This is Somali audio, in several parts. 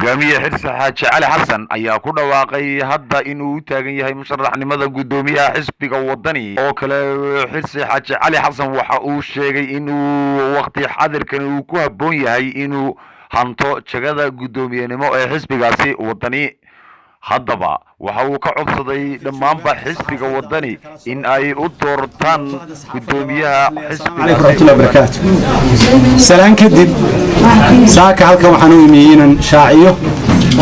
hogaamiye xirsi xaaji cali xasan ayaa ku dhawaaqay hadda inuu u taagan yahay musharaxnimada gudoomiyaha xisbiga wadani oo kale xirsi xaaji cali xasan waxa uu sheegay inuu waqti xadirkan uu ku haboon yahay inuu hanto jagada gudoomiyenimo ee xisbigaasi wadani haddaba waxa uu ka codsaday dhammaanba xisbiga wadani in ay u doortaan gudoomiyaha xisbiga. salaan kadib saaka halkan waxaan u imiyay inaan shaaciyo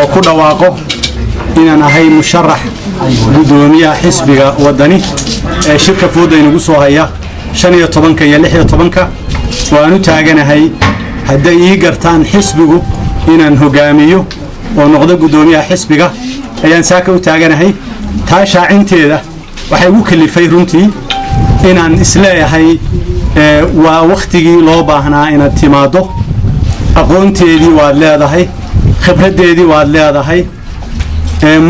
oo ku dhawaaqo inaan ahay musharax gudoomiyaha xisbiga wadani ee shirka fooda inagu soo haya 15 iyo 16 waan u taaganahay hadday ii gartaan xisbigu inaan hogaamiyo oo noqdo gudoomiyaha xisbiga ayaan saaka u taaganahay taa shaacinteeda waxay ugu kalifay runtii inaan isleeyahay waa waqtigii loo baahnaa inaad timaado aqoonteedii waad leedahay khibradeedii waad leedahay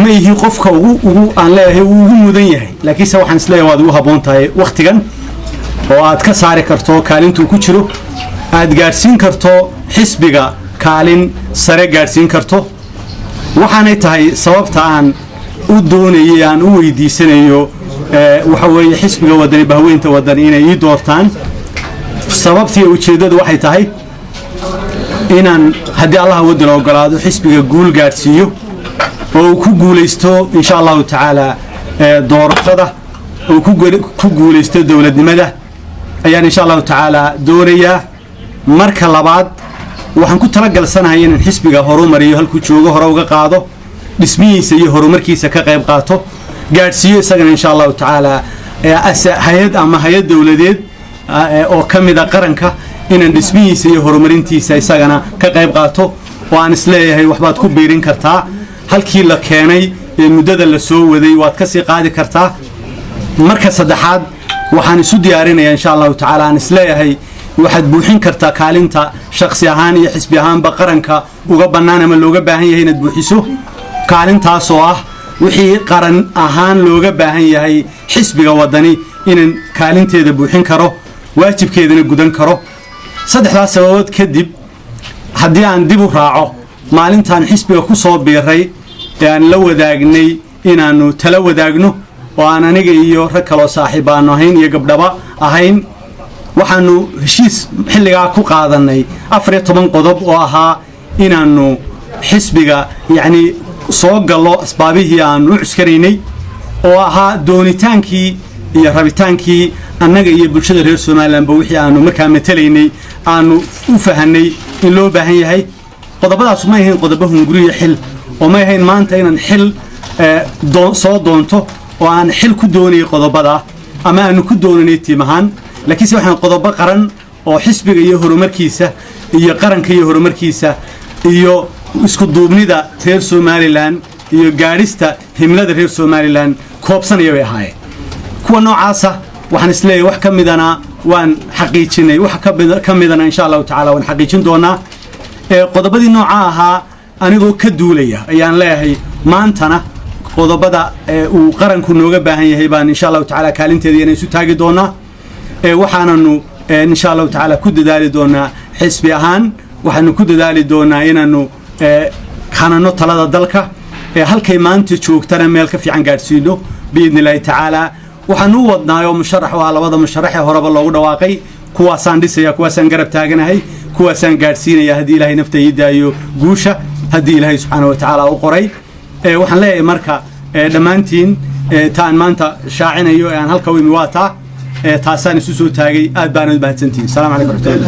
ma yihi qofka ugu aan leeyahay ugu mudan yahay laakiinse waxaan isleeyahay waad ugu haboon tahay waqtigan oo aad ka saari karto kaalintuu ku jiro aad gaarsiin karto xisbiga kaalin sare gaarsiin karto waxaanay tahay sababta aan u doonayay aan u weydiisanayo waxa weeye xisbiga wadani bahweynta wadani inay ii doortaan sababtii ujeedadu waxay tahay inaan haddii Allah wadani ogolaado xisbiga guul gaarsiiyo oo ku guuleysto insha Allah taala doorashada oo ku guuleysto dawladnimada ayaan insha Allah taala doonayaa marka labaad waxaan ku talagalsanahay inaan xisbiga horumariyo halku joogo hore uga qaado dhismihiisa iyo horumarkiisa ka qayb qaato gaarsiiyo isagana insha Allah taala hay'ad ama hay'ad dawladeed oo kamida qaranka inaan dhismihiisa iyo horumarintiisa isagana ka qayb qaato oo aan isleeyahay waxbaad ku biirin kartaa halkii la keenay ee muddada la soo waday waad ka sii qaadi kartaa marka saddexaad waxaan isu diyaarinayaa insha Allah taala aan isleeyahay waxaad buuxin kartaa kaalinta shakhsi ahaan iyo xisbi ahaanba qaranka uga bannaan ama looga baahan yahay inaad buuxiso kaalintaas oo ah wixii qaran ahaan looga baahan yahay xisbiga wadani inaan kaalinteeda buuxin karo waajibkeedana gudan karo saddexdaas sababood kadib haddii aan dib u raaco maalintaan xisbiga ku soo biiray ee aan la wadaagnay inaanu tala wadaagno oo aan aniga iyo rag kaloo saaxiib aanu ahayn iyo gabdhaba ahayn waxaanu heshiis xilligaa ku qaadanay 14 qodob oo ahaa inaanu xisbiga yani soo galo asbaabihii aanu u cuskaraynay oo ahaa doonitaankii iyo rabitaankii annaga iyo bulshada reer Soomaaliland wixii aanu markaa matalaynay aanu u fahanay in loo baahan yahay qodobadaas ma ahayn qodobo hunguriye xil oo ma ahayn maanta inaan xil soo doonto oo aan xil ku doonay qodobada ama aanu ku doonay tiimahan laakiin waxaan qodobo qaran oo xisbiga iyo horumarkiisa iyo qaranka iyo horumarkiisa iyo isku duubnida reer Soomaaliland iyo gaarista himlada reer Soomaaliland koobsanaya way ahaayeen kuwa noocaasa waxaan isleeyahay wax ka midana waan xaqiijinay wax ka midana insha Allah taala waan xaqiijin doonaa qodobadii nooca ahaa anigoo ka duulaya ayaan leeyahay maantana qodobada uu qaranku nooga baahan yahay baan insha Allah taala kaalinteeda inay isu taagi doonaa waxaananu insha Allah taala ku dadaali doonaa xisbi ahaan waxaanu ku dadaali doonaa inaanu kanano talada dalka halkay maanta joogtana meel ka fiican gaarsiino biidnillaahi taala waxaanu wadnaayo musharax waa labada musharax ee horeba loogu dhawaaqay kuwaasaan dhisaya kuwaasaan garab taaganahay kuwaasaan gaarsiinaya haddii ilaahay naftayda iyo guusha haddii ilaahay subxaanahu wa tacaala u qoray waxaan leeyahay marka dhammaantiin taan maanta shaacinayo aan halka u imi waa taasaan isu soo taagay aad baan u mahadsantihiin. Assalaamu calaykum.